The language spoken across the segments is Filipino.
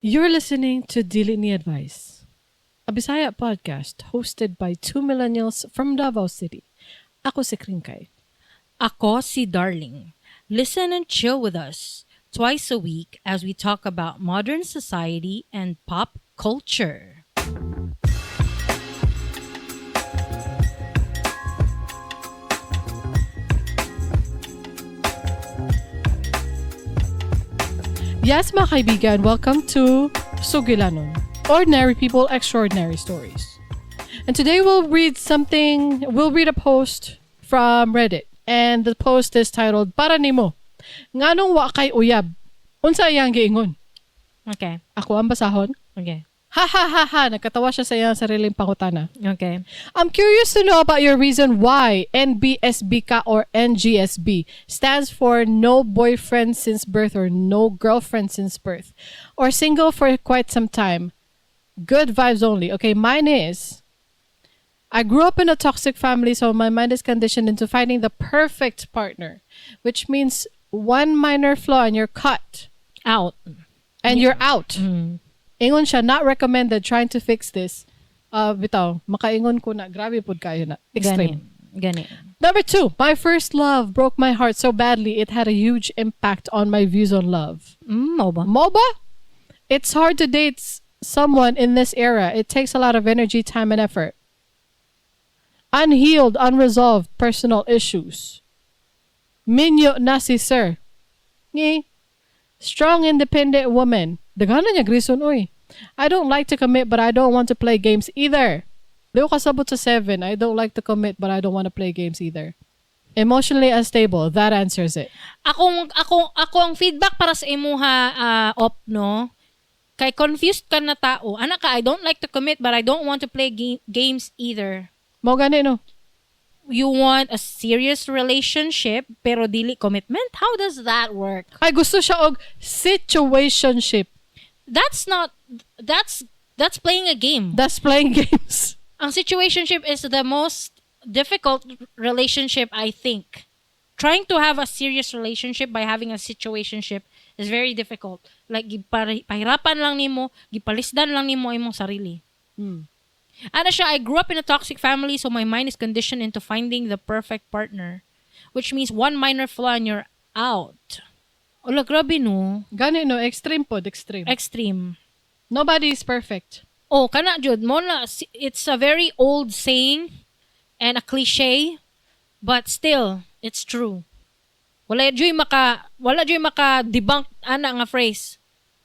You're listening to Dili Ni Advice, a Bisaya podcast hosted by two millennials from Davao City. Ako si Kringkay. Ako si Darling. Listen and chill with us twice a week as we talk about modern society and pop culture. Yes, mga kaibigan, welcome to Sugilanon, Ordinary People, Extraordinary Stories. And today we'll read a post from Reddit. And the post is titled, Para nimo, nganong wa kay uyab? Unsa iyang giingon? Okay. Ako ang basahon. Okay. Ha ha ha ha, nagkatawa siya sa iyang sariling pangutana. Okay. I'm curious to know about your reason why NBSB ka or NGSB stands for no boyfriend since birth or no girlfriend since birth or single for quite some time. Good vibes only. Okay, mine is I grew up in a toxic family, so my mind is conditioned into finding the perfect partner, which means one minor flaw and you're cut. Out. And you're out. Mm. Ingon siya, not recommended, trying to fix this. Bitaw, makaingon ko na, grabe po kayo na. Extreme. Gani. Number 2, my first love broke my heart so badly it had a huge impact on my views on love. MOBA. MOBA? It's hard to date someone in this era. It takes a lot of energy, time, and effort. Unhealed, unresolved personal issues. Minyo na si sir. Ngi. Strong, independent woman. Dagana niya grison, oy. I don't like to commit but I don't want to play games either. Di ko kasabot sa 7. I don't like to commit but I don't want to play games either. Emotionally unstable. That answers it. Ako ang feedback para sa imuha no. Kay confused ka na tao. Anak ka, I don't like to commit but I don't want to play games either. Mo gani no. You want a serious relationship pero dili commitment? How does that work? Ay gusto siya og situationship. That's playing a game. That's playing games. Ang situationship is the most difficult relationship, I think. Trying to have a serious relationship by having a situationship is very difficult. Like, pahirapan lang nimo, gipalisdan lang nimo imong sarili. Ano siya, I grew up in a toxic family so my mind is conditioned into finding the perfect partner. Which means one minor flaw and you're out. Ola, grabe no. Gani no, extreme pod, extreme. Extreme. Nobody is perfect. Oh, kana jud mo na, it's a very old saying and a cliche, but still it's true. Wala joy maka debunk ana nga phrase.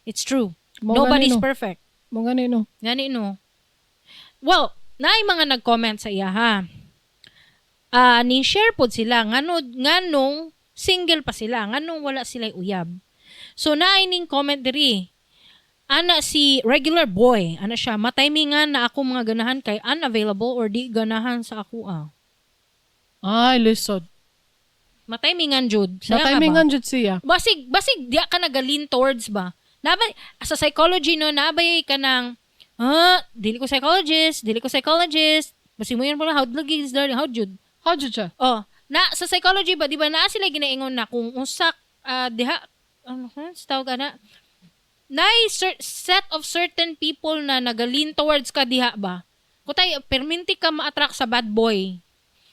It's true. Nobody's perfect. Mo gani no. Gani no. Well, naay mga nag-comment sa iya ha. Ni-share pod sila nganong single pa sila, nganong wala sila uyab. So naay ning comment diri. Ana si regular boy, ana siya, matimingan na ako mga ganahan kay unavailable or di ganahan sa ako Ay, lisod. Matimingan jud. Matimingan jud siya. Basig diya ka nagalin towards ba? Nabay sa psychology no, nabay ka nang dili ko psychologist. Basig mo yun pala, how lagi is there, how jud siya? Oh, na sa psychology ba, di ba na sila ginaingon na kung usak diha sa tawag na set of certain people na nagalin towards ka diha ba. Kutay perminti ka ma-attract sa bad boy.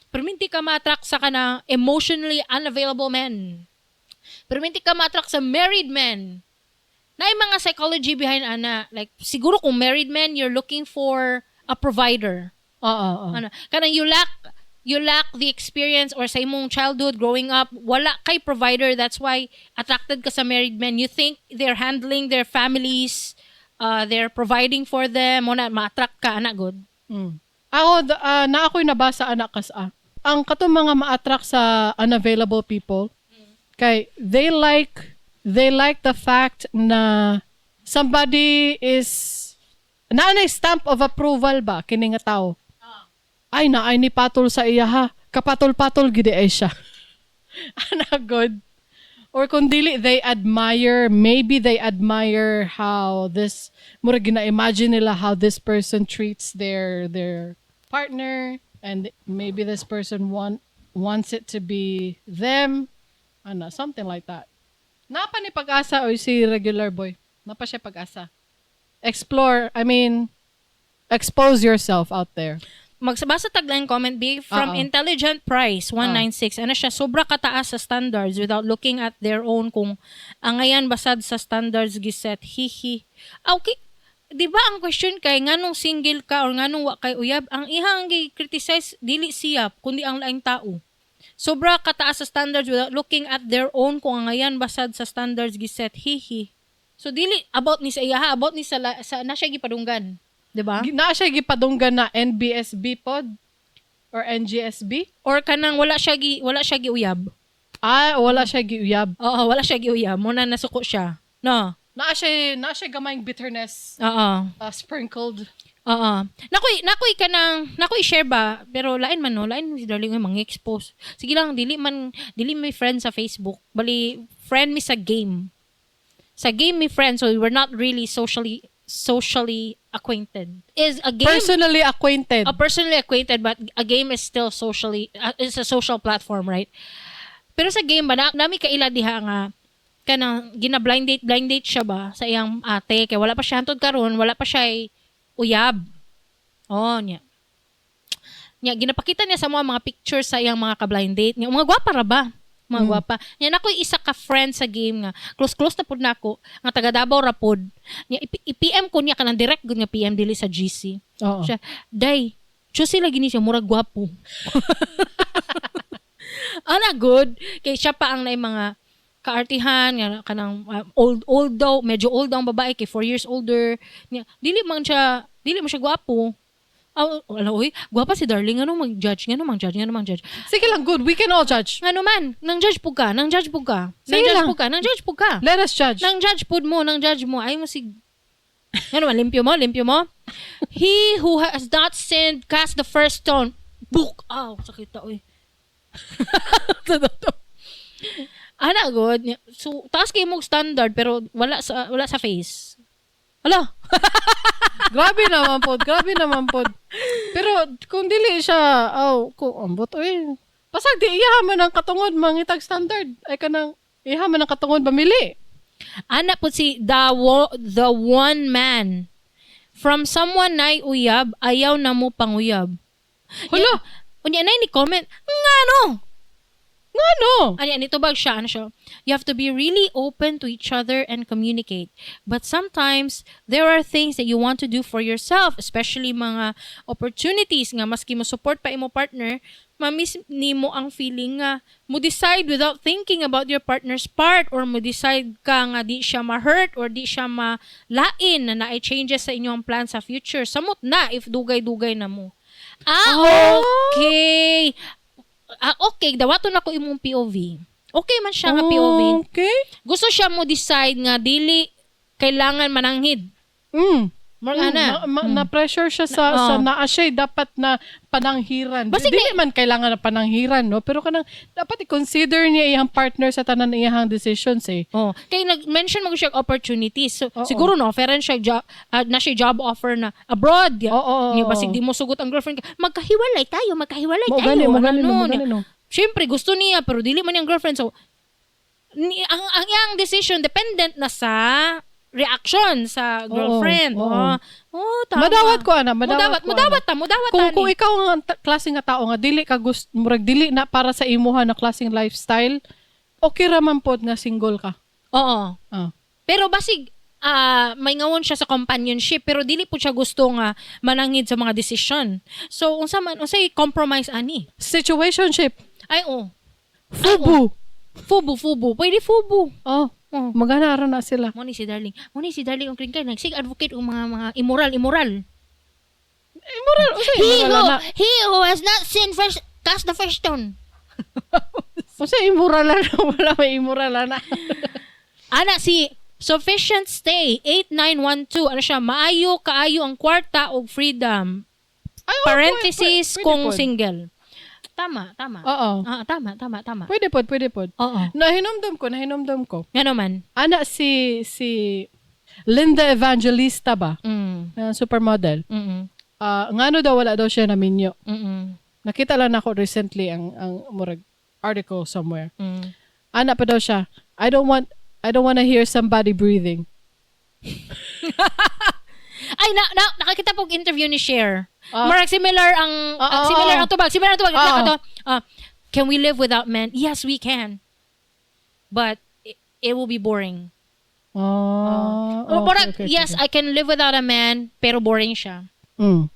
Perminti ka ma-attract sa kana emotionally unavailable men. Perminti ka ma-attract sa married men. Naay mga psychology behind ana, like siguro kung married men you're looking for a provider. Ano, kanang you lack the experience or sa imong childhood growing up, wala kay provider, that's why attracted ka sa married men. You think they're handling their families, they're providing for them, mo na ma-attract ka ana good. Ako ako'y nabasa anak kasa. Ang katong mga ma-attract sa unavailable people kay they like the fact na somebody is naanay stamp of approval ba kini nga tao. Ay naay ni patol sa iya ha. Kapatol-patol gid ay siya. Ana good. Or kung dili maybe they admire how this mura gina-imagine nila how this person treats their partner and maybe this person wants it to be them. Something like that. Napa ni pag-asa o si regular boy? Napa siya pag-asa? expose yourself out there. Magbasa tagline comment B from Intelligent Price 196. Ano siya, sobra kataas sa standards without looking at their own kung angayan basad sa standards giset. Hihi. Okay. Di ba ang question kay nganong single ka or nganong wa kay uyab, ang ihang gi-criticize dili siya kundi ang laing tao. Sobra kataas sa standards without looking at their own kung angayan basad sa standards giset. Hihi. So dili about ni sa iya, about ni sa na siya gipadunggan. Diba? Na siya gipadunggan na NBSB pod or NGSB or kanang wala siya giuyab. Wala siya giuyab. Oo, wala siya giuyab. Muna nasuko siya. No. Na siya gamayng bitterness. Sprinkled. Oo. Nakoy share ba pero lain man no, lain si darling mang expose. Sige lang dili may friend sa Facebook. Bali friend mi sa game. Sa game mi friend, so we were not really socially acquainted. Is a game personally acquainted, but a game is still is a social platform, right? Pero sa game ba nami kaila diha nga kanang blind date siya ba sa iyang ate kay wala pa siya hantod karon, wala pa siya uyab. Nya ginapakita niya sa mga pictures sa iyang mga ka-blind date niya. Mga gwapa ra ba? Mga gwapa. Yan ako isa ka friend sa game nga. Close na pud nako nga taga Davao ra pod. Nya i-PM ko niya kanang direct gud nga PM dili sa GC. Siya, "Day, choose lagi ni siya murag gwapo." Ana good kay siya pa ang nay mga kaartihan nga kanang old daw, medyo old daw ang babae kay 4 years older. Nya dili mo siya gwapo. Gwapa si darling, ano mang-judge. Sige lang, good. We can all judge. Ano man, nang-judge po ka. Let us judge. Nang-judge mo. Ay mo si... Ano man, limpyo mo. He who has not sinned, cast the first stone. Book! Sakit ta, uy. Ana, good. So, taas kayo mong standard, pero wala sa face. Hala! Grabe naman pod. Pero kung dili siya, kung ambot, pasag di iyaman ang katungod mangitag standard. Ay kanang iyaman ang katungod bamili. Ana po si the one man. From someone na uyab, ayaw na mo panguyab. Hala! Unya na ni comment, ngano? Nito bag siya, you have to be really open to each other and communicate. But sometimes, there are things that you want to do for yourself, especially mga opportunities nga maski mo support pa imo partner, mamiss nimo ang feeling nga mo decide without thinking about your partner's part or mo decide ka nga di siya ma-hurt or di siya malain na naay changes sa inyong plan sa future. Samot na if dugay-dugay na mo. Okay. Okay, dawaton ako imong POV. Okay man siya nga POV. Okay. Gusto siya mo decide nga dili kailangan mananghid. Na-pressure siya sa naa siya dapat na pananghiran. Dili man kailangan na pananghiran, no? Pero kanang dapat i-consider niya iyang partner sa tanan iyang decisions eh. Kaya nag-mention mo siya opportunities. So, siguro no, offeran siya job offer na abroad. Niya basig di mo sugot ang girlfriend ka. Magkahiwalay tayo. Mo gani. Siyempre gusto niya pero dili man yung girlfriend. So ang iyang decision dependent na sa reaction sa girlfriend. Tama. Madawat ko ana, Mudawat kung ikaw ang klaseng nga tao nga dili ka gusto murag dili na para sa imuha na klaseng lifestyle, okay ra man pod nga single ka. Pero basig may ngawon siya sa companionship pero dili po siya gusto nga manangid sa mga decision. So unsay compromise ani? Situationship. Fubu. Pwede fubu. Magana na sila. Moni si Darling ang Kringkay nagsig advocate og mga immoral. He who has not sinned first cast the first stone. Immoral na wala may immoral na. Ana si Sufficient Stay 8912 siya maayo kaayo ang kwarta og freedom. Parenthesis pwede kung single. Tama. Tama. Pwede pod. Nahinomdom ko. Ano man? Ana si Linda Evangelista ba? Supermodel. Ngano daw wala daw siya na minyo. Nakita lang ako recently ang murag article somewhere. Ana pa daw siya. I don't want to hear somebody breathing. nakakita pog interview ni Cher. Marag similar ang tubag. Can we live without men? Yes, we can. But it will be boring. Okay. Yes, I can live without a man, pero boring siya. So,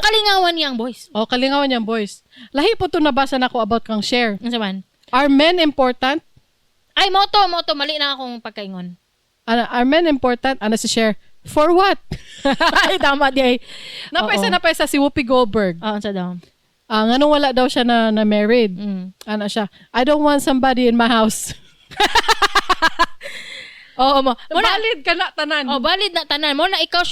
kalingawan niyang boys. Kalingawan niyang boys. Lahi po ito nabasa na ko about kang Cher. Ano man? Are men important? Ay, moto. Mali na akong pagkaingon. Are men important? Ano si Cher? For what? Ay, tama di ay. Napaysa si Whoopi Goldberg. Sa daw. Nganong wala daw siya na married. Ano siya? I don't want somebody in my house. Valid ka na tanan. Valid na tanan. Mo na ikaw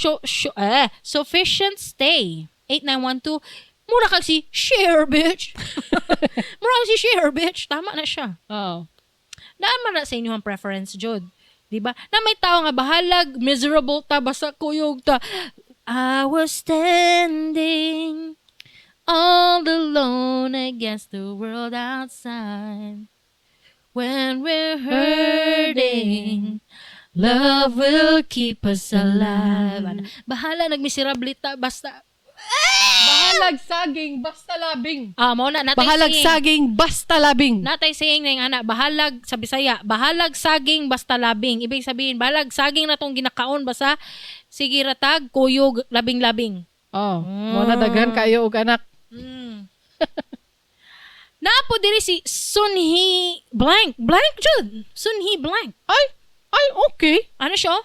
sufficient stay. 8912. Mura kag si Cher, bitch. Tama na siya. Naan man na sa inyong preference, Jod. Diba? Na may tao nga bahalag, miserable ta, basta kuyog ta. I was standing all alone against the world outside. When we're hurting, love will keep us alive. Bahala, nagmiserable ta, basta bahalag saging basta labing. Mao na natay bahalag saying. Saging basta labing. Natay saying ning ana, bahalag sa Bisaya, bahalag saging basta labing. Ibig sabihin, bahalag saging na tong ginakaon basta sige ratag kuyog labing-labing. Mo na daghan kayo og anak. Naapo diri si Sunhee blank jud. Sunhee blank. Ay, okay. Ano siya?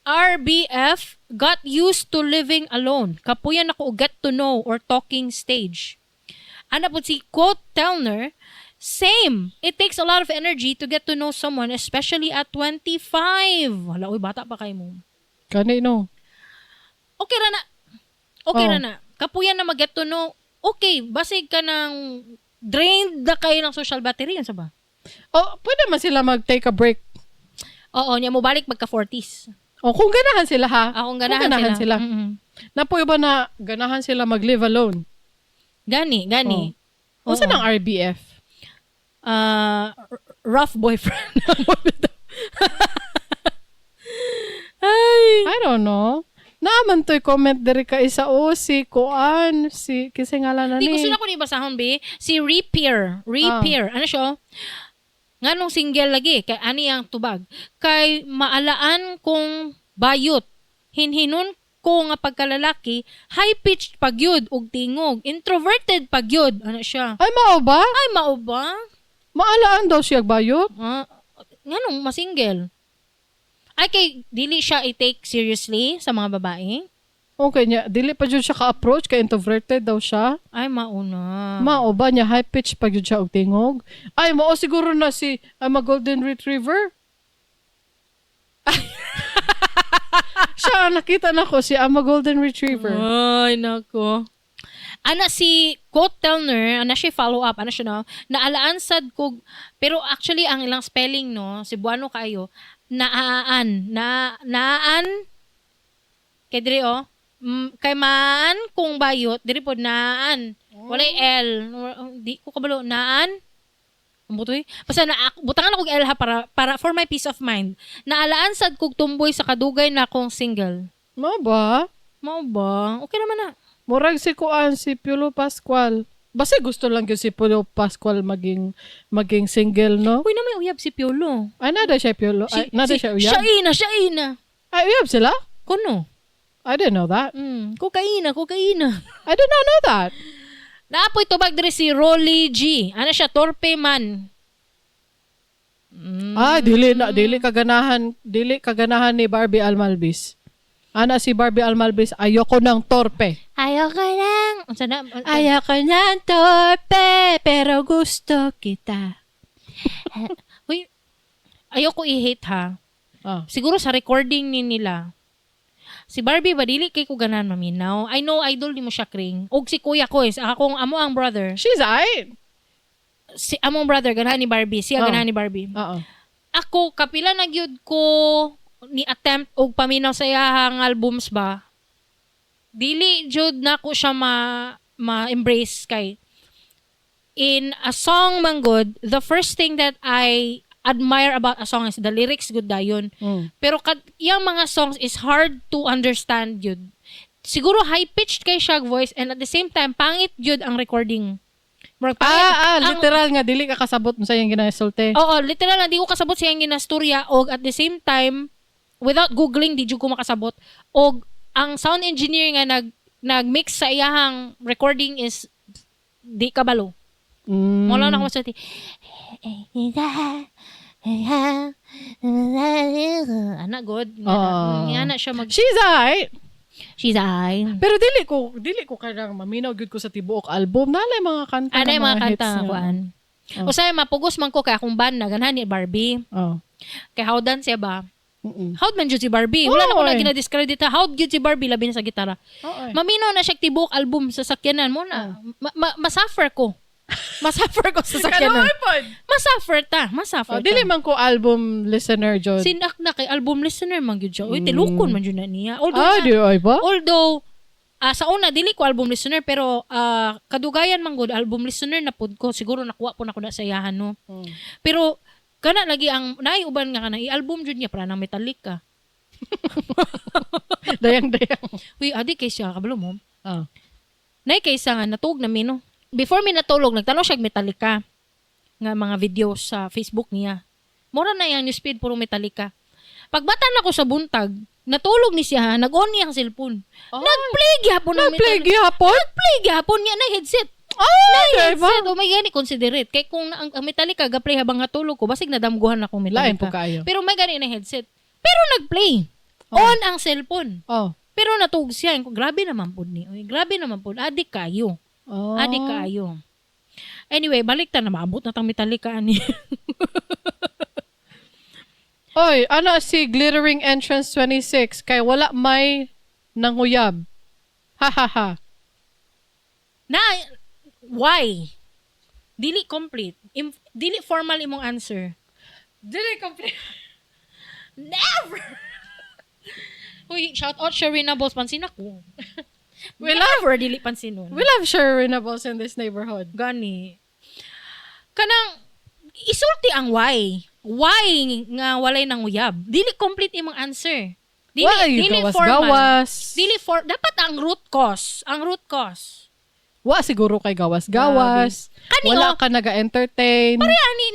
RBF, got used to living alone. Kapuyan ako get to know or talking stage. Ano po si quote Telner, same. It takes a lot of energy to get to know someone, especially at 25. Wala, bata pa kayo mo. Kanino? Okay ra na. Kapuyan na mag-get to know. Okay, basig ka ng drained na kayo ng social battery. Yan sa ba? Pwede man sila mag-take a break. Oo, niya mo balik magka-40s. Kung ganahan sila ha. Kung ganahan sila. Napuyo ba na ganahan sila mag-live alone? Gani. Saan ang RBF? Rough boyfriend. I don't know. Naaman to'y comment diri ka isa si Kuan, si kisingala na ni. Di gusto na ko ni Basahon, be. Si Repair. Ano siya? Nganong single lagi, kay ani ang tubag. Kay maalaan kong bayot. Hinhinon ko nga pagkalalaki, high-pitched pagyud og tingog. Introverted pagyud. Ano siya? Ay, mao ba? Maalaan daw siya bayot? Nganong masingle? Ay, kay dili siya i-take seriously sa mga babae? Okay niya, dili pa jud siya ka-approach, kay introverted daw siya. Ay, mauna. Mao ba niya high pitch pag jud siya og tingog? Ay, mao siguro na si I'm a golden retriever. Siya, nakita na ko si I'm a golden retriever. Ay, nako. Ana si quote Telner, ana siya follow up, ana siya no, naalaan sad ko, pero actually ang ilang spelling no, Cebuano kayo, naan, kay diri kay maan kung bayot diri pod naan walay L di ko kabalo naan ambutoy basta na butangan ako L ha para for my peace of mind naalaan sad kog tumboy sa kadugay na akong single Mao ba okay naman na murag si Kuan si Piolo Pascual basta gusto lang yung si Piolo Pascual maging single no uy na may uyab si Piolo ay nada siya Piolo ay nada siya uyab siya ina ay uyab sila kuno I didn't know that. Kokaina. I did not know that. Naapoy tubag diri si Rolly G. Ano siya, torpe man. Dili kaganahan ni Barbie Almalbis. Ana si Barbie Almalbis, ayoko ng torpe. Ayoko ng torpe, pero gusto kita. Uy, ayoko i-hate ha. Siguro sa recording nila. Si Barbie ba dili kay ko ganan maminaw. I know idol ni mo siya Kring. Og si Kuya ko akong amo ang brother. She's aight. Si among brother ganahan ni Barbie, siya ganahan ni Barbie. Ako kapila na gyud ko ni attempt og paminaw sa iyang albums ba. Dili jud na ko siya ma-embrace kay in a song manggod, the first thing that I admire about a song is the lyrics good dayon. Pero yung mga songs is hard to understand yun. siguro high-pitched kay siya voice and at the same time, pangit jud ang recording. Literal nga, dili ka kasabot mo sa iyang ginasulti. Oo, literal na, di ko kasabot sa iyang ginastorya o at the same time, without googling, di jud ko makasabot. O ang sound engineer nga nag-mix sa iyahang recording is di kabalo. Mula na ako sa anak god. Nga siya She's I. Pero dili ko kadang maminaw gyud ko sa tibuok album. Nalay mga kanta. Anay mga kanta hits nga kuan. O say mapugos man ko kay akong band na ganahan ni Barbie. Kay howdan siya ba? Howd man jud si Barbie. Wala na ko na ginadiscredit. Howd jud si Barbie labi na sa gitara. Maminaw na siya tibuok album sa sakyanan mo na. Masuffer ko. Masuffer ko sa sakyanan. Masuffer ta. Dili man ko album listener jud. Sinak na kay album listener man gyud siya. Uy, tilukon man jud na niya. Although sa una dili ko album listener pero kadugayan man gud album listener na pud ko. Siguro nakuha po na ko na sa iyahan no. Pero kana lagi ang naiuban nga kana i-album jud niya para nang Metallica. Dayang. Uy, adi kay siya kabalo mo. Nay kaysa nga natug na mino. Before mi natulog, nagtanong siya Metallica nga mga videos sa Facebook niya. Mura na yung newsfeed puro Metallica. Pagbata na ko sa buntag, natulog ni siya, nag-on niya ang cellphone. Nag-play gyapon ng Metallica. Nag-play gyapon niya na headset. Headset. O may gani considerate. Kaya kung ang Metallica ga-play habang natulog ko, basig nadamguhan akong Metallica. Pero may gani na headset. Pero nag-play. On ang cellphone. Pero natug siya. Grabe naman po ni. Grabe naman po. Adik kayo. Adik kayo. Anyway, balik ta na maabot na tang Metallica ani. Oy, ano si Glittering Entrance 26 kay wala may nanguyab. Ha. Why? Dili complete. Dili formal imong answer. Dili complete. Never. Uy, shout out Sharina Balls pansin ako. We love Sharinables in this neighborhood. Gani. Kanang isulti ang why. Why nga walay nang uyab? Dili complete imong answer. Dili formal. Dapat ang root cause. Wa siguro kay gawas. Wala ka naga-entertain. Pare ani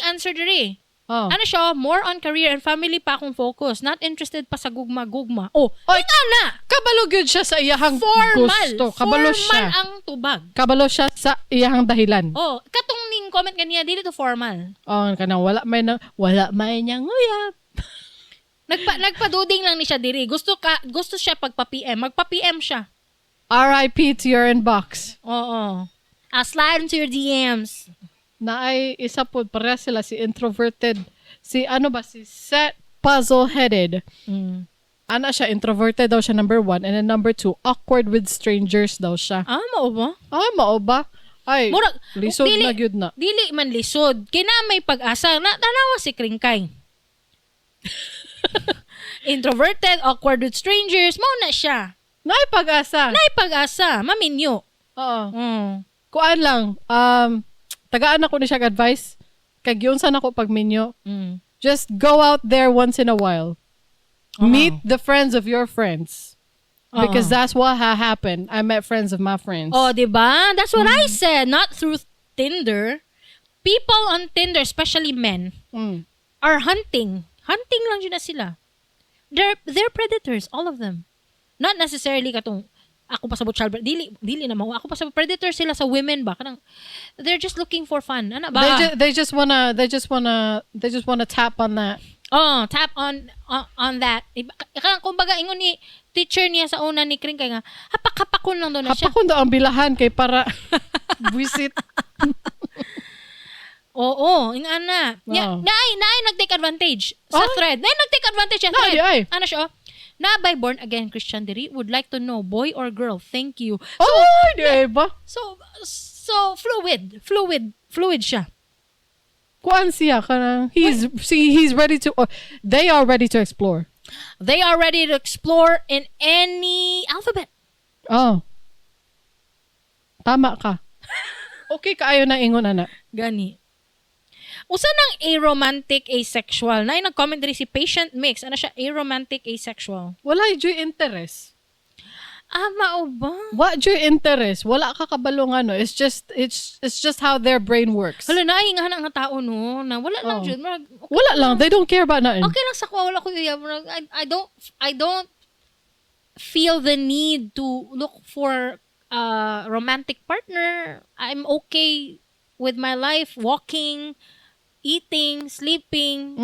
answer diri. Ano siya, more on career and family pa akong focus. Not interested pa sa gugma-gugma. Na! Kabalo gyud siya sa iyahang gusto. Kabalo siya. Formal ang tubag. Kabalo siya sa iyahang dahilan. Katong ning comment kaniya, dili to formal. Kanang wala may niyang uyab. Nagpaduding lang ni siya diri. Gusto siya pagpa-PM. Magpa-PM siya. RIP to your inbox. Slide into your DMs. Na ay isa po, pareha sila si introverted. Si Set puzzle-headed. Ana siya, introverted daw siya number 1. And then number 2, awkward with strangers daw siya. Mao ba? Ay, lisod na gyud na. Dili man lisod. Kina may pag-asa. Tanawa si Kringkay. Introverted, awkward with strangers. Mao na siya. Nay pag-asa. Maminyo. Kuan lang. Tagaan ako ni siya advice. Kag yun sana ko pag minyo. Just go out there once in a while. Meet the friends of your friends. Because that's what happened. I met friends of my friends. Diba? That's what I said. Not through Tinder. People on Tinder, especially men, are hunting. Hunting lang yun na sila. They're predators, all of them. Not necessarily katong ako pa sa child dili naman ako pa sa predator sila sa women ba kanang they're just looking for fun ana ba they just wanna tap on that tap on that kanang kumbaga ingon ni teacher niya sa una ni Kringkay nga hapak-hapakon lang daw na siya hapakon daw ang bilahan kay para visit ingana naay nag-take advantage sa thread nag-take advantage sa thread ano siya na by born again Christian diri would like to know boy or girl. Thank you. Diba? So fluid siya. Kuan siya kanang he's ready to they are ready to explore. They are ready to explore in any alphabet. Tama ka. Okay kaayo na ingon ana. Gani. Usa nang aromantic asexual. Na nag-comment diri si Patient Mix. Ano siya? Aromantic asexual. Wala yung interest. Mao ba? What your interest? Wala ka kabalong ano. It's just how their brain works. Hala, naiingahan ang tao, no? Na wala lang, Jud. Okay wala lang. They don't care about nothing. Okay lang sa ko, wala ko uyab. I don't feel the need to look for a romantic partner. I'm okay with my life, walking, eating, sleeping,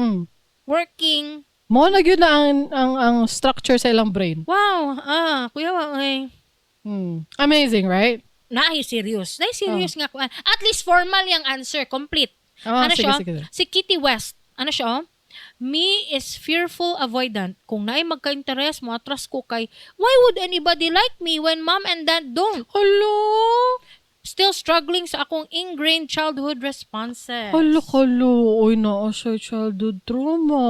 working. Mo na yun na ang structure sa ilang brain. Wow, kuya, Amazing, right? Naay serious nga ko. At least formal yung answer, complete. Sige, siya? sige. Si Kitty West, siya? Me is fearful avoidant. Kung naay magka-interest, atras ko kay, why would anybody like me when mom and dad don't? Hello? Still struggling sa akong ingrained childhood responses. Hello. Uy, naa siya childhood trauma.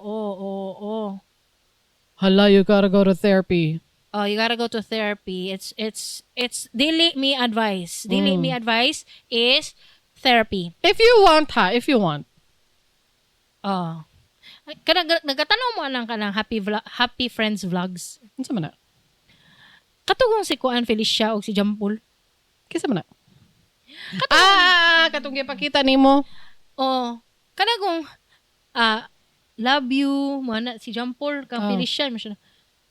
Oo. Hala, you gotta go to therapy. Oh, you gotta go to therapy. It's Dili Ni Advice. Dili Ni Advice is therapy. If you want. Oh. Nagatanong mo lang ka ng Happy Friends Vlogs. Ano sa mana? Katugong si Kuan Felicia o si Jampol. Kisa mana? Katong gipakita nimo. Oh. Kanagong love you, mana si Jampol kang Felicia.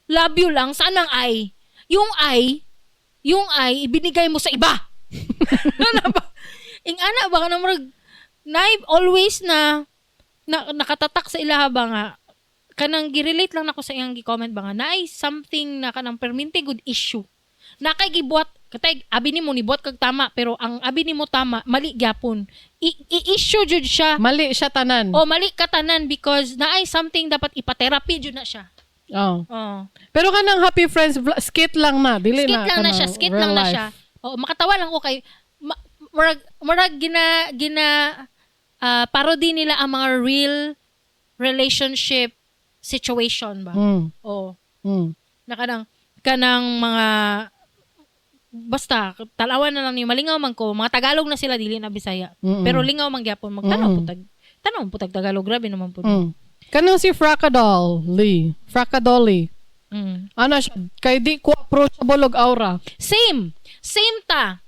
Love you lang. Saan ang I? Yung I, ibinigay mo sa iba. Ano ba? Ingana ba ka na marag, always na nakatatak sa ilaha ba nga, kanang girelate lang nako sa iyang gi-comment ba nga, naay something na kanang perminti good issue. Na kay gibuhat, katay, abi ni mo ni buhat kag tama, pero ang abi ni mo tama, mali gyapon. I-issue jud siya. Mali siya tanan. Mali ka tanan because naay something dapat ipa-therapy jud na siya. Pero kanang Happy Friends skit lang na, dili skit na. Lang na siya, skit lang na siya. Makatawa lang ko kay murag parody nila ang mga real relationship situation ba. Na kanang mga basta talawan na lang ni malingaw man ko, mga Tagalog na sila dili na Bisaya. Pero lingaw man gyapon magtanaw putag Tagalog, grabe naman po. Kanang si Fracadolly. Ano siya? Kay di ko approachable og aura. Same ta.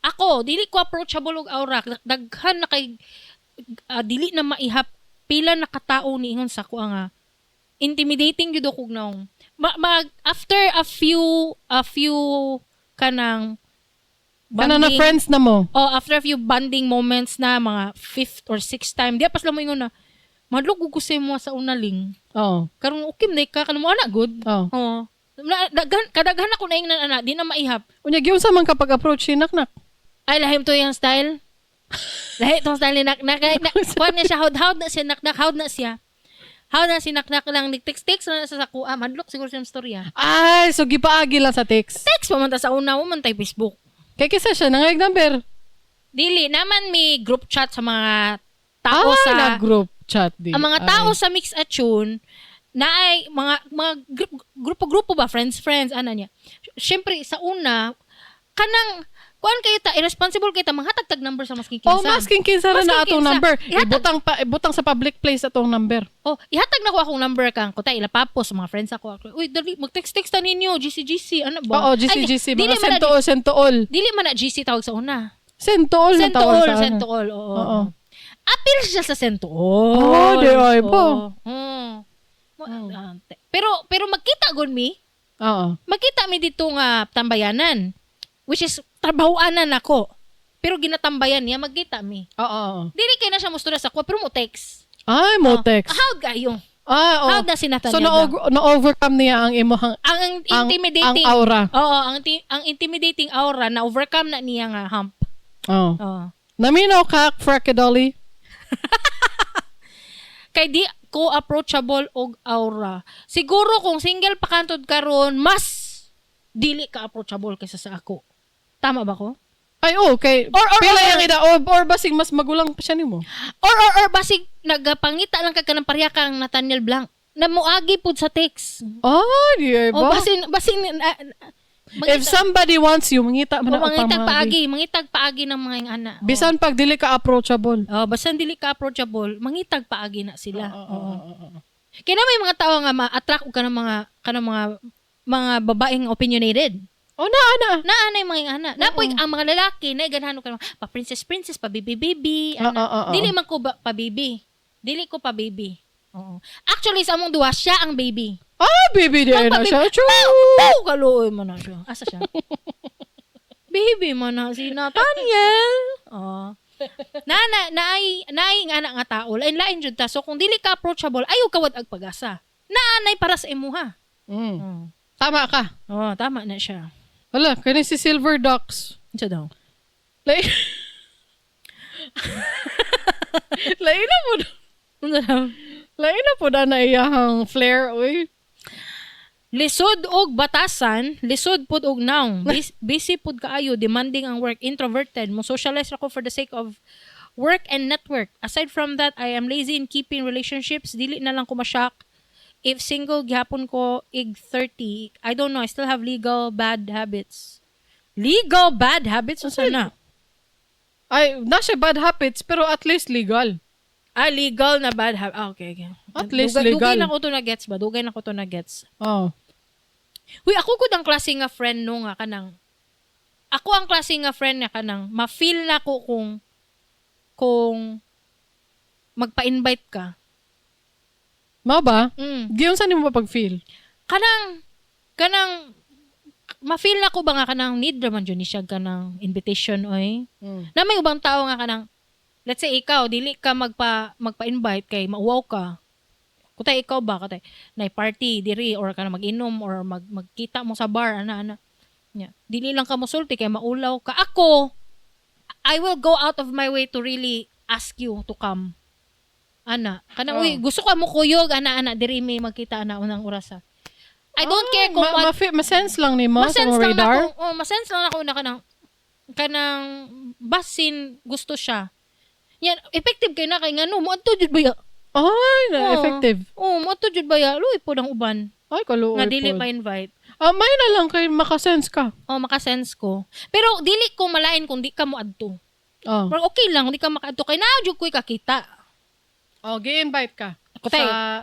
Ako, dili ko approachable og aura. Daghan na kay dili na maihap pila na katao niingon sa ko nga intimidating jud ako naong. After a few kanang Kana na friends na mo. After a few bonding moments na mga 5th or 6th time, di pas lang mo ingon na madlog ko sa mo sa unaling. Karon okay na ka kanimo ana good. Kadaghan ako na ingnan ana, di na maihap. Unya gyud sa man kapag approach si naknak. Ay lahim to yung style. Lahi tong style ni naknak. Kuan niya siya hawd na siya naknak, hawd na si naknak lang nag-text na sa sakuha, madlok siguro siyang storya. Ay, so gipaagi lang sa text. Text pa man ta sa una mo man tay Facebook. Kay kisa siya nangayag number. Dili naman may group chat sa mga tao sa group chat di. Ang mga tao sa Mix at Tune na ay mga grupo ba friends ana niya. Syempre sa una kanang kuan kayo ta irresponsible kayo ta manghatag number sa masking kinsa. Masking kinsa na atong number. Ibutang sa public place atong number. Ihatag na ko akong number kang kuta ilapapos sa mga friends ako. Uy, dali mag-text ta ninyo GC ano ba? GC mga sentool. Dili man na GC tawag sa una. Sentool. Oo. Apil siya sa sentool. Di ay po. Pero magkita gon mi. Magkita mi dito nga tambayanan. Which is trabahoanan ako. Pero ginatambayan niya, magkita mi. Dili kay na siya mustura sa ko, pero mo text. Ay, mo text. How gayo? How na sinatan so, niya? So, na-overcome niya ang imong ang intimidating ang aura. Ang intimidating aura na overcome na niya nga hump. Naminaw ka, Fracadolly? Kay di ko approachable og aura. Siguro kung single pa kantod karon, mas dili ka approachable kaysa sa ako. Tama ba ko? Ay, okay. Pila yung ida, or basig mas magulang pa siya nimo. Or basig nagapangita lang ka ng pareha kang Nathaniel Blanc. Na muagi pud sa text. Di ay ba? Basin if somebody wants you, mangita man ako mangitag paagi ng mga ana. Bisan pag dili ka approachable. Basan dili ka approachable, mangitag paagi na sila. Kaya na may mga tao nga ma-attract og kanang mga mga babaeng opinionated. Oh, na. Naanay mga ana. Napoy ang mga lalaki na ganahan ka pa princess pa baby. Dili man ko pa baby. Dili ko pa baby. Oo. Actually sa among duwa siya ang baby. Baby di na siya. Kaluoy man na siya. Asa siya? Baby man na si Nathaniel. Oh. Naay nga nga tao. Lain jud ta. So kung dili ka approachable, ayaw kawad ag pag-asa. Naanay para sa imuha. Tama ka. Oh, tama na siya. Wala, kani si Silver Ducks. Siya daw. Lain na po. Lain na po na iyahang flare, uy. Lisod og batasan, lisod pud og naong. Busy pud kaayo, demanding ang work, introverted, mo socialize ako for the sake of work and network. Aside from that, I am lazy in keeping relationships. Dili na lang ko ma-shock. If single, gihapon ko, 30. I don't know, I still have legal bad habits. Legal bad habits? O sana? Ay, na siya bad habits, pero at least legal. Legal na bad habits. Okay. At least legal. Dugay na ko to na gets ba? Dugay na ko to na gets. Oh. Uy, ako ko ang klase nga friend no nga kanang. Ako ang klase nga friend nga kanang. Ma-feel na ko kung magpa-invite ka. Mao ba? Giyon sa nimo pag-feel? Kanang ma-feel na ko ba nga kanang need naman dyan ni siya kanang invitation oy. Na may ubang tao nga kanang let's say ikaw dili ka magpa-invite kay mauwaw ka. Kutay ikaw ba katay na party diri or kana mag-inom or magkita mo sa bar ana. Yeah. Dili lang ka mosulti kay maulaw ka. Ako I will go out of my way to really ask you to come. Ana, kanang uy, gusto ka mo kuyog ana diri may magkita ana unang orasa. I don't care kung ma-sense lang ni mo sa radar. Ma-sense lang ako na kanang basin gusto siya. Yan, effective kay na kay ngano mo adto jud ba ya? Ay, effective. Mo adto jud ba ya? Luoy po ang uban. Ay, kaluoy po. Nga dili pa invite. May na lang kay makasense ka. Makasense ko. Pero dili ko malain kung di ka mo adto. Pero okay lang, di ka makaadto kay na jud ko'y kakita. Gi-invite ka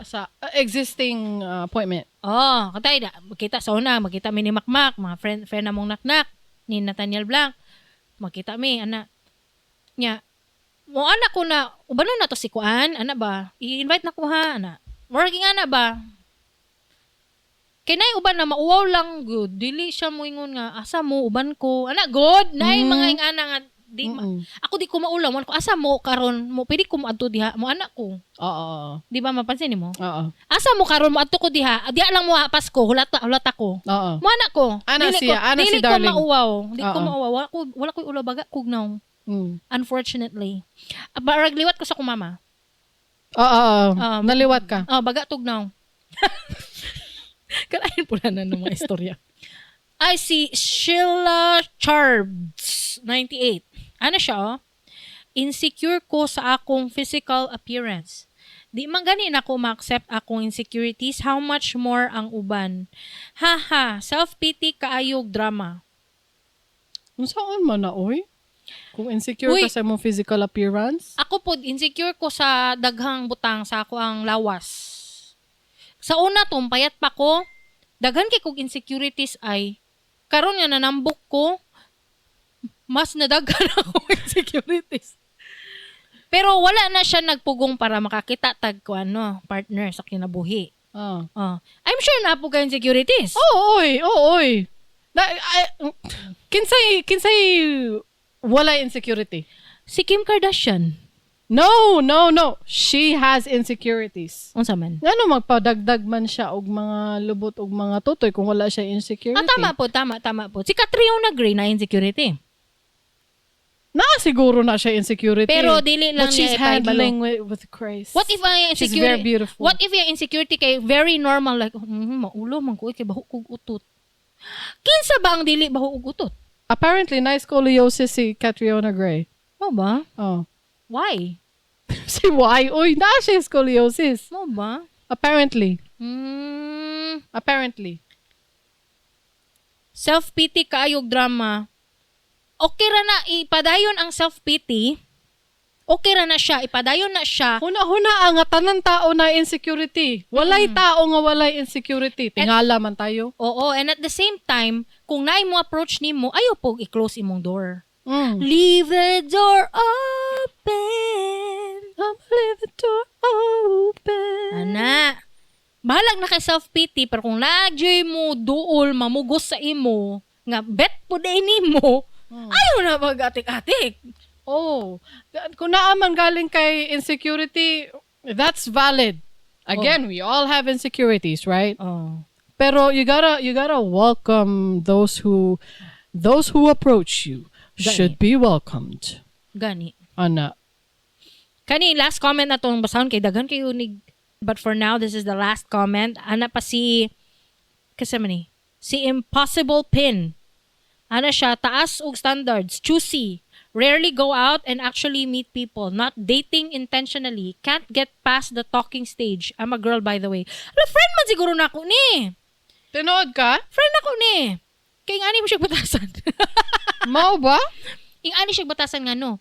sa existing appointment. Katay da. Magkita sa una, magkita mi ni Makmak, mga friend na mong naknak, ni Nathaniel Blanc. Magkita mi, ana. Nya, mo anak ko na, ubano na to si Kuan, ana ba? I-invite na ko ha, ana. Working ana ba? Kinay uban na mauwaw lang good. Dili siya mo ingon nga, asa mo, uban ko. Ana, good. Nay, mga ingana nga, ako di ko maulang ko asa mo karon mo pwede ko mo adto diha mo anak ko. Oo. Di ba mapansin nimo? Oo. Asa mo karon mo adto ko diha lang mo hapas ko hulat ako. Oo. Mo anak ko. Ana si Darling. Dili ko mauwaw. Dili ko mauwaw. Wala ko ulo baga kugnaw. Unfortunately. Barag liwat ko sa kumama. Oo. Naliwat ka. Baga tugnaw. Kalain pula na ng mga istorya. I see Sheila Charbs 98. Ano siya, insecure ko sa akong physical appearance. Di man gani na ko ma-accept akong insecurities, how much more ang uban. Haha, self-pity kaayog drama. Saan man na, oy? Kung insecure ka sa mong physical appearance? Ako po, insecure ko sa daghang butang sa ako ang lawas. Sa una, payat pa ko, daghan kay kong insecurities ay, karon nga nanambok ko, mas nadaghan ako insecurities. Pero wala na siya nagpugong para makakita tag ko partner sa kinabuhi. I'm sure na po ka insecurities. Oy. Kinsay wala insecurity. Si Kim Kardashian. No. She has insecurities. Unsa man? Ngano magpadagdag man siya og mga lubot og mga tutoy kung wala siya insecurity. Tama po. Si Catriona Gray na insecurity. Siguro na siya insecurity. Pero dili lang niya she's handling with grace. What if ang insecurity? She's very beautiful. What if yung insecurity kay very normal like maulo man ko kay baho kog utot. Kinsa ba ang dili baho og utot? Apparently nice scoliosis si Catriona Gray. Ba? Why? Si why? Uy, na siya scoliosis. Ba? Apparently. Apparently. Self-pity kaayog drama. Okay ra na ipadayon ang self-pity Okay ra na siya, ipadayon na siya. Huna-huna nga tanan tao na insecurity. Walay tao nga walay insecurity. Tingala man tayo. Oo, and at the same time, kung naay mo approach nimo, ayaw pog i-close imong door. Leave the door open. Leave the door open. Ana. Bahalag na kay self-pity, pero kung nagyoy mo duol, mamugos sa imo, nga bet po day nimo, ayaw na mag-atik-atik. Oh, kung naaman galing kay insecurity, that's valid. Again, we all have insecurities, right? Oh. Pero you gotta welcome those who approach you. Should be welcomed. Gani. Ana. Kani, last comment na itong basahon kay daghan kayo ni. But for now, this is the last comment. Ana pa si, kasama ni, si Impossible Pin. Ana siya, taas og standards, choosy, rarely go out and actually meet people, not dating intentionally, can't get past the talking stage. I'm a girl, by the way. Ala, friend man siguro na ako ni. Tinood ka? Friend ako ni. Kaya nga ni mo siya batasan. Mao ba? Yung ani siya batasan nga no.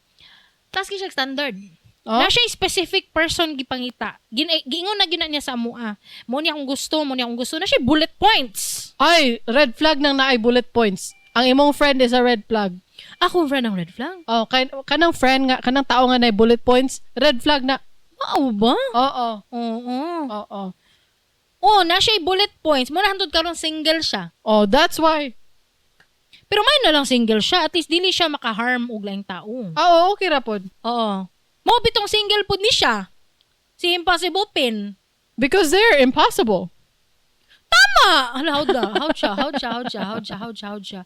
Taas siya standard. Oh? Na siya specific person gipangita. Giingon na gina niya sa amoa. Mo niya akong gusto, na siya bullet points. Ay, red flag nang naay bullet points. Ang imong friend is a red flag. Ako friend ng red flag. Oh, kanang friend nga, kanang tao nga naay bullet points, red flag na. Oo ba? Oo. Oo. Oo. Oh, na siya bullet points. Mo na hantod karon single siya. Oh, that's why. Pero may na lang single siya. At least dili siya makaharm og laing tao. Oo, okay ra pod. Oo. Mo bitong single pod ni siya. Si Impossible Pin. Because they're impossible. Tama! Hala, how siya.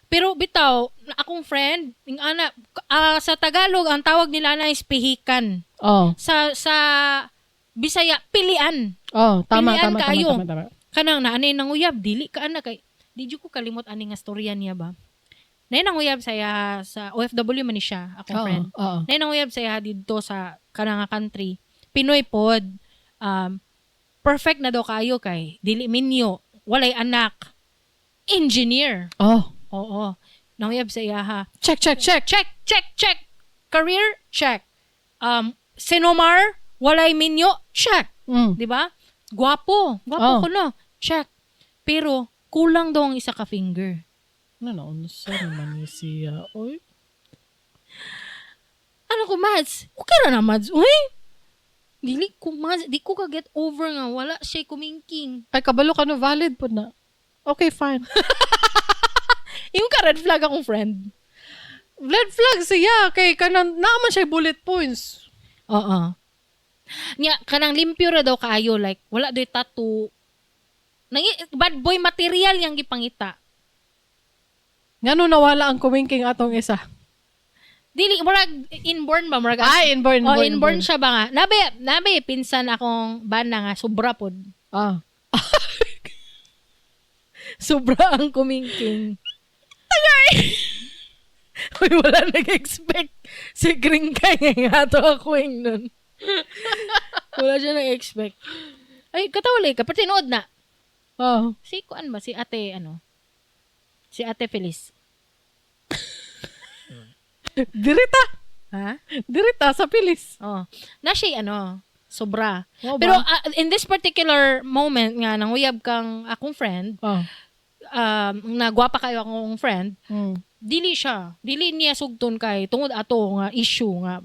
Pero bitaw, akong friend, yung ana, sa Tagalog, ang tawag nila na is pihikan. Oh. Sa Bisaya, pilian. Oh, tama. Kanang naanay ng uyab, dili ka ana kay, di ko kalimot ani nga storya niya ba? Nay nang uyab saya sa OFW man ni siya, akong friend. Nay nang uyab saya didto sa kanang country. Pinoy pod. Perfect na daw kayo kay dili minyo, walay anak. Engineer. Oh. Oo. Nang uyab saya ha. Check. Career, check. Sinomar, walay minyo, check. Di ba? Gwapo ko no. Check. Pero kulang daw ang isa ka finger. Unsa naman ni siya? Oy. Ano ko, Mads? Okay na Mads. Uy! Dili ko, Mads. Di ko ka-get over nga. Wala siya kumingking. Ay, kabalo ka no, valid po na. Okay, fine. Yung ka red flag akong friend. Red flag siya. Kay kanang naman siya bullet points. Oo. Nya, kanang limpyo ra daw kaayo. Like, wala do'y tattoo. Bad boy material yung gipangita. Ngano nawala ang kumingking atong isa? Dili, murag inborn ba? Murag, inborn siya ba nga? Nabe, pinsan akong bana nga, sobra pod. Sobra ang kumingking. Tagay! Uy, wala nag-expect. Si Kringkay nga ato ako yung nun. Wala siya nag-expect. Ay, katawali ka, pati nood na. Si Kuan ba? Si ate, Si Ate Feliz. Dirita. Ha? Dirita sa Pilis. Oh. Na siya, sobra. Oh, pero in this particular moment nga, nanguyab kang akong friend, nagwapa kayo akong friend, dili siya. Dili niya sugton kay tungod ato nga issue nga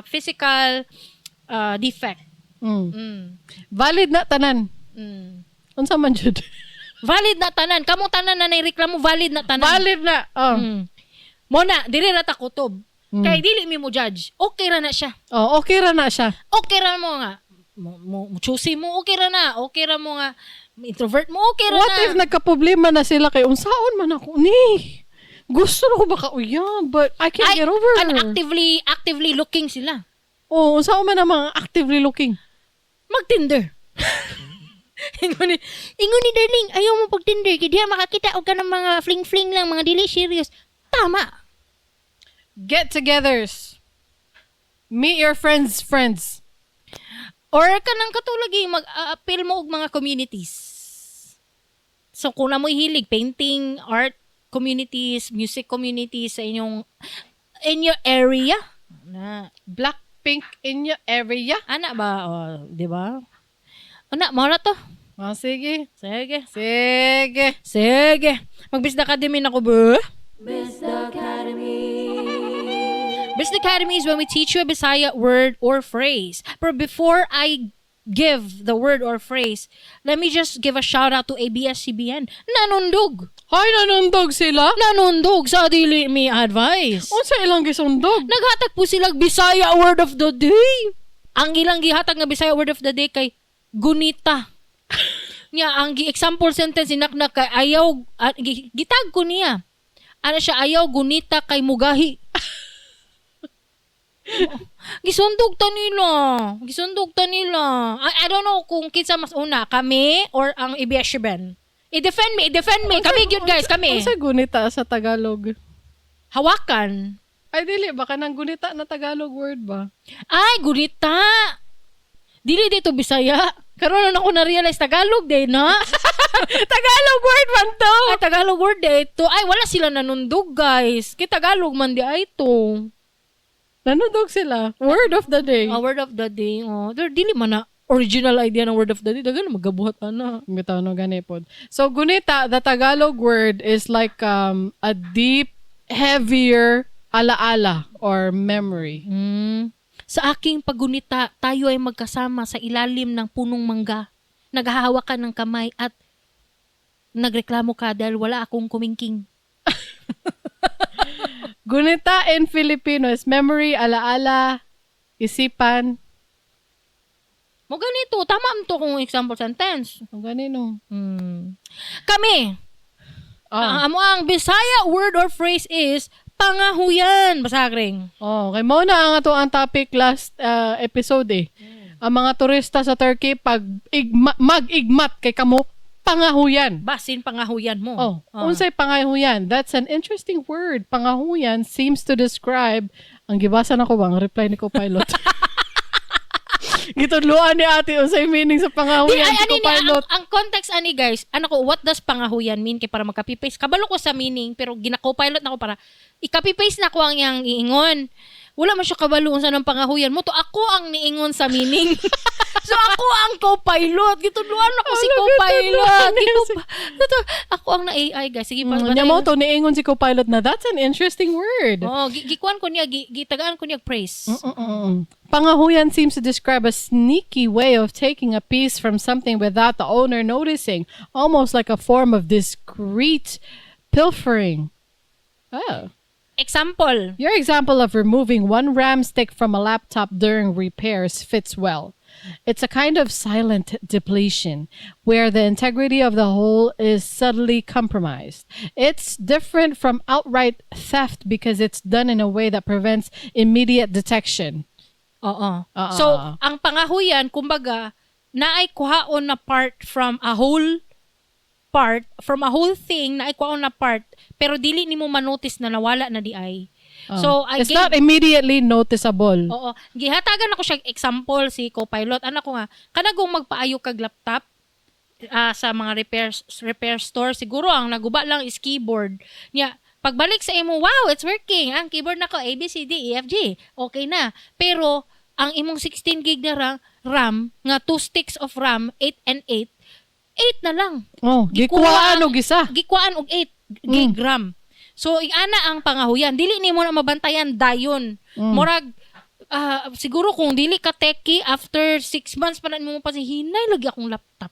physical defect. Valid na tanan. Unsa man jud? Valid na tanan. Kamong tanan na naireklamo, valid na tanan. Valid na. Mona, dili ra ta kutob. Kay dili mi mo judge. Okay ra na siya. Okay ra na siya. Okay ra mo nga. Mo choosy mo, okay ra na. Okay ra mo nga. Introvert mo, okay ra na. What if nagka-problema na sila kay unsaon man ako ni? Gusto ko baka uyab, but I can't get over. Actively looking sila. Unsaon man ang mga actively looking? Mag-Tinder. Ingon ni darling, ayaw mo pag-Tinder. Kaya diya makakita o ka ng mga fling-fling lang, mga dili serious. Tama. Get-togethers. Meet your friends' friends. Or ka nang katulagi, mag-appeal mo og mga communities. So, kung na mo hilig, painting, art communities, music communities sa in your area, Na. Blackpink in your area. Ana ba? Di ba? Ana, mara to. Sige. Sige. Sige. Sige. Mag-Bisda Academy na ko, bro. Bisda Academy. Bisda Academy is when we teach you a Bisaya word or phrase. But before I give the word or phrase, let me just give a shout out to ABS-CBN. Nanundog. Hay, nanundog sila? Nanundog sa Dili Ni Advice. Unsa ilang gisundog? Naghatag po sila Bisaya word of the day. Ang ilang gihatag nga Bisaya word of the day kay gunita. Nya ang example sentence inaknak kay ayaw gitag ko niya. Ano siya, ayaw gunita kay mugahi. Gisundog ta nila. I don't know kung kinsa mas una, kami or ang ABS-CBN. I-defend me. Kami yun, guys, kami. Unsa gunita sa Tagalog? Hawakan. Ay, dili. Baka nang gunita na Tagalog word ba? Ay, gunita. Dili dito Bisaya. Karon na ako na-realize Tagalog day na. Tagalog word man to! Ay, Tagalog word day ito. Ay, wala sila nanundog, guys. Kay Tagalog man di ay ito. Nanundog sila. Word of the day. Word of the day. Dili man na original idea ng word of the day. Dagan magabuhat ana. Bitaw no ganipod. So gunita, the Tagalog word is like a deep, heavier alaala or memory. Sa aking paggunita, tayo ay magkasama sa ilalim ng punong mangga. Naghahawakan ng kamay at nagreklamo ka dahil wala akong kumingking. Gunita in Filipino is memory, alaala, isipan. Mo ganito, tama to kung example sentence. Ang ganino. Kami, amo ang Bisaya word or phrase is pangahuyan. Basagring. Kay mo na ang ato ang topic last episode eh. Ang mga turista sa Turkey pag mag-igmat kay kamo pangahuyan. Basin pangahuyan mo. Unsay pangahuyan? That's an interesting word. Pangahuyan seems to describe, ang gibasa na ko bang reply ni co-pilot. Gitudluan ni ate unsay meaning sa pangahuyan si co-pilot. Ang context ani guys, what does pangahuyan mean kay para magka-paste? Kabalo ko sa meaning pero gina-co-pilot na ko para i-copy-paste na ko ang iyang iingon. Wala man siya kabalo unsa nang pangahuyan mo to ako ang niingon sa meaning. So ako ang co-pilot. Gitudluan ako si co-pilot. Ako ang na-AI guys. Sige pa. Nya mo to niingon si co-pilot na that's an interesting word. Gikuan ko niya gitagaan ko niya praise. Pangahuyan seems to describe a sneaky way of taking a piece from something without the owner noticing, almost like a form of discreet pilfering. Example. Your example of removing one RAM stick from a laptop during repairs fits well. It's a kind of silent depletion where the integrity of the whole is subtly compromised. It's different from outright theft because it's done in a way that prevents immediate detection. So, ang pangahuyan, kumbaga, naay kuhaon na part from a whole thing, naay kuhaon na part, pero dili nimo manotice na nawala na di ay. So, it's not immediately noticeable. Gihatagan ako siya example si co-pilot. Ano ko nga, kanagong magpaayo kag laptop sa mga repair store, siguro ang naguba lang is keyboard. Pagbalik sa imo, wow, it's working. Ang keyboard nako A, B, C, D, E, F, G. Okay na. Pero, ang imong 16 gig na RAM, nga 2 sticks of RAM, 8 and 8 na lang. Gikuhaan og isa. Gikuhaan og 8 gig RAM. So, ana ang pangahuyan. Dili ni mo na mabantayan dayon. Murag, siguro kung dili ka techie, after 6 months pa na mo pa hinay lagi akong laptop.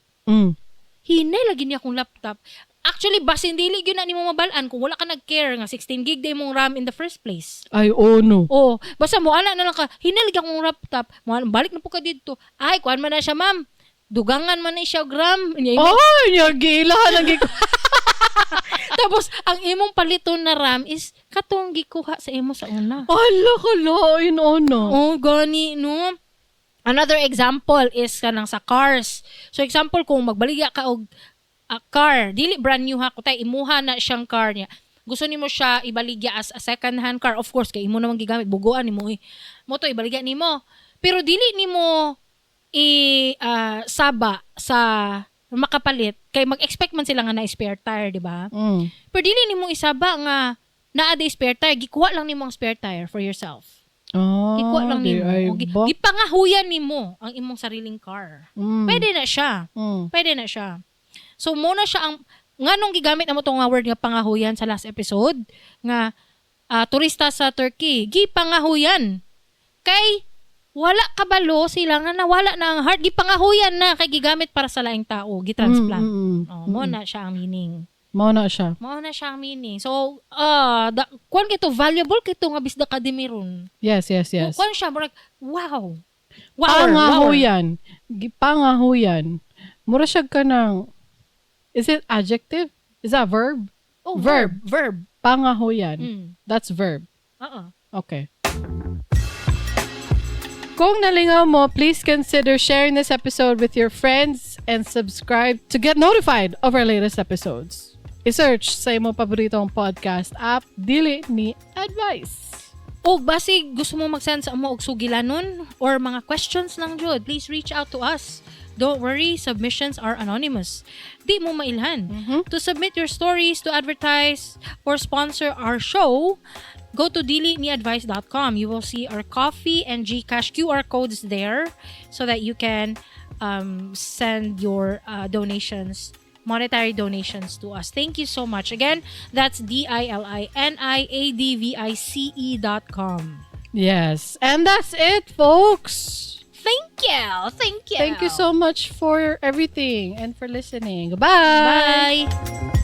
Hinay lagi niya akong laptop. Actually, basin dili yun na ni mo mabalaan kung wala ka nag-care nga 16 gig day mong RAM in the first place. Ay, no. Basta mo ala na lang ka, hinay lagi akong laptop. Balik na po ka dito. Ay, kuhan man na siya, ma'am. Dugangan man na siya gram. Gilahan ang Tapos, ang imong paliton na RAM is katong gikuha sa imo sa una. Kalain ono. Gani, no? Another example is kanang sa cars. So, example, kung magbaligya ka og car, dili brand new ha, kutay, imuha na siyang car niya. Gusto nimo siya ibaligya as a second hand car. Of course, kay imo naman gigamit, buguan nimo mo to ibaligya nimo. Pero dili nimo saba sa makapalit kay mag-expect man sila nga na spare tire, di ba? Pero dili nimo isaba nga naa day spare tire, gikuha lang nimo ang spare tire for yourself. Oh, Ikuha lang di nimo. ay ba? Gipangahuyan nimo ang imong sariling car. Pwede na siya. Pwede na siya. So mo na siya ang nganong gigamit amo tong nga word nga pangahuyan sa last episode nga turista sa Turkey. Gipangahuyan. Kay wala kabalo sila nga nawala na ang heart. Gipangahuyan na kay gigamit para sa laing tao. Gitransplant. Mo na siya ang meaning. Mao na siya. Mao na siya ang meaning. So, kuan kito valuable kito nga bisda kadimiron. Yes. Kuan siya murag wow. Pangahuyan. Gipangahuyan. Mura siya ka ng, is it adjective? Is that verb? Oh, verb. Pangahuyan. That's verb. Okay. Kung nalingaw mo, please consider sharing this episode with your friends and subscribe to get notified of our latest episodes. I-search sa imong paboritong podcast app, Dili Ni Advice. O basi gusto mo mag-send sa amo og sugilanon or mga questions lang jud, please reach out to us. Don't worry, submissions are anonymous. Di mo mailhan. To submit your stories, to advertise, or sponsor our show, go to diliniadvice.com. You will see our Coffee and GCash QR codes there so that you can send your monetary donations to us. Thank you so much. Again, that's DILINIADVICE.com. Yes. And that's it, folks. Thank you. Thank you so much for everything and for listening. Goodbye. Bye.